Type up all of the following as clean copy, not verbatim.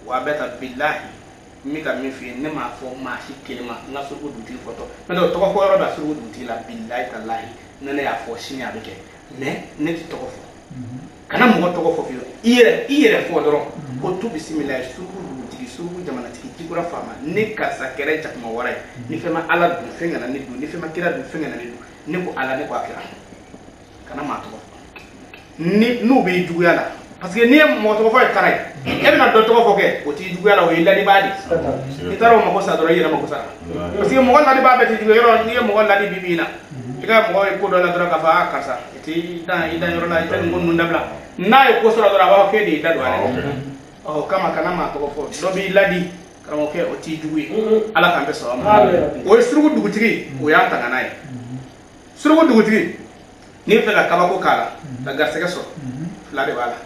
wa beta billahi mi ka min fi ne ma fo ma shi kelima na surugu duti foto mais do to ko yoro da surugu duti la billahi tallahi ne ne ya fo shini abike mais ne ti to ko fo kana mo to ko fo fi ire fo doro ko tu bismillah surugu jamana tigi jigura fama ne ka sakere jakma wara ni fema ala du fenga na ni du ni fema kira du fenga na ni du ne ko ala ne ko akira kana ma to ni no be juguya la parce que ni mo to ko fa karay e na do to ko ke o ti juguya la o illa di badi ni taro mo ko sa do yira mo ko sa parce que mo la di ba be ti juguya yoro ni mo la di bibina iga mo ko do la do ka fa kasa ti ida yoro la ita ngon ndabla na e ko so do la ba ke di da do ale oh kama kana ma to ko do bi ladi kama ke o ti juguyi ala kan be so ma o surugu dugutigi o ya tanga nay surugu dugutigi ni fe la kaba ko kala da garsega so la de bala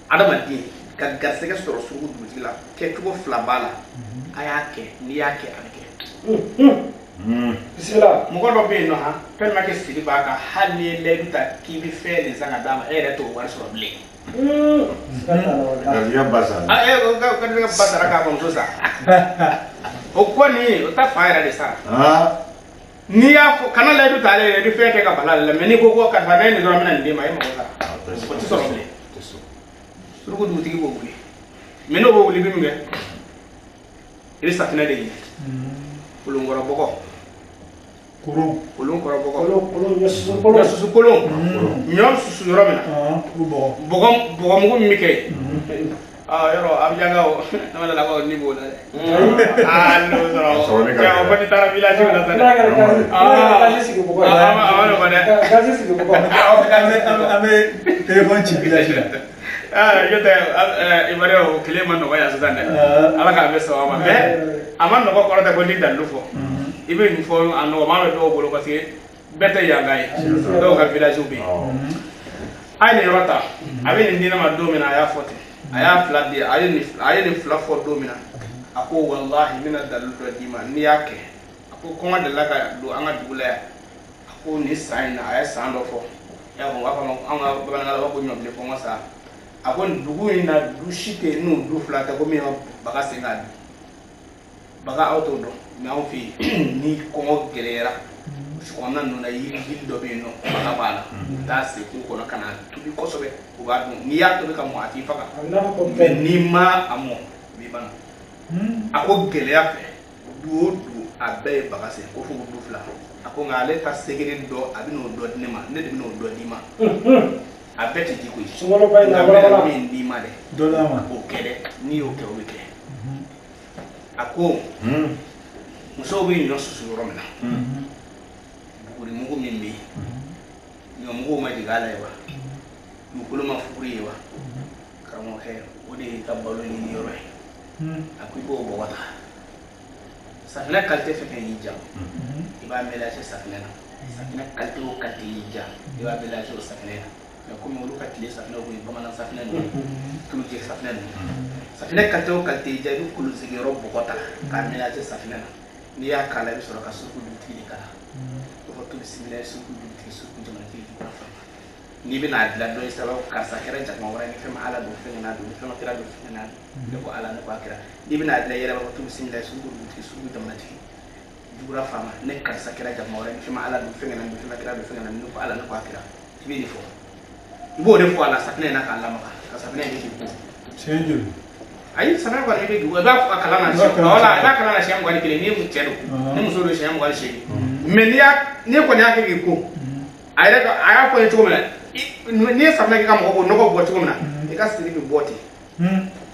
adama di ka garsega so surugu dugutigi la ke tugo fla bala aya ke ni ya ke anke bismillah mo ko do be no ha pen ma ke sidi ba ka halle le duta ki bi fe le zanga dama e re to war so ble Kalian basah. Kan basah raka bang susah. Okko ni uta fire de sa. Ni ya kana la du tale du fete ka balal la meni ko ka fa nay ni do men ndi may mo sa. Ko ti soro le. Surugo du tigi bo buli. Meno bo buli bi mi nge. Iri sakina de yi. Kulun goro boko. Kulun koro boko. Kulun yesu kulun. Nyom susu yoro mena. Bogom ko mi ke. Yoro abjaga o na la ko ni bo la. No soro. Ya o bani tara village la sana. Kazi sigo boko. No bana. Kazi sigo boko. Ame telefon ci village la. Yo te ibare o kilema no ya suzande. Ala ka be so ma be. Aman no ko ko ta ko ni dalu fo. Ibe ni fo anu ma be do bolo parce que bete ya ngai do ka village bi ay ne rota abi ni ma do mina ya fote aya flat di ay ni flat for do mina ako wallahi mina dalu do di ma ni yake ako ko ma de la ka do anga dugula ako ni sign aya sound of ya ko aka ma anga bana la ko nyom le ko ma sa ako dugu ina du shike no du flat ko mi baka singa baka auto do na on fi ni ko gelera ko nan no na yiri do be no baka bala da se ko no kana to bi ko so be ko ba dum ni ya to be ka mo ati faka ni ma amo bi ban ako gelera fe du abe baka se ko fu du fla ako ngale ta segere do abi no do ni ma ne de no do di ma abeti di ko so wala bay na wala ni ma de do la ma o kede ni o ke o be ke ako muso bi no susu yoro mena buguri mugo mimbi no mugo ma digala yawa mukulo ma fukuri yawa kamo he odi tabalo ni yoro akui bo bo wata safina kalte fe kan yija iba melaje safina kalte o kalte yija iba melaje o safina na ko mo luka tile safina ko bamana safina no tulu je safina no safina kalte o kalte yija du kulu zigero bo wata ka melaje safina ni ya kala bi soro ka suku duti kala ko foto bismillah suku duti suku jamana ti ko fa ni bi na adla do isa ka sa kera jakma wara ni fema ala do fenga na do fema kira do fenga na ko ala na ko akira ni bi na adla yela ba foto bismillah suku duti suku jamana ti jura fama ne ka sa kera jakma wara ni fema ala do fenga na do fema kira do fenga na ko ala na ko akira tibi ni fo ibo de fo ala sakne na ka ala maka ka sakne ni ko senjul ay sana ko ni du ba ko kala na shi wala ba kala na shi am gwani kile ni mu cedo ni mu so do shi am gwani shi men ya ni ko ni ake ko ay rek aya ko ni to mena ni sabna ki kam ko no ko bo to mena e ka siri bi boti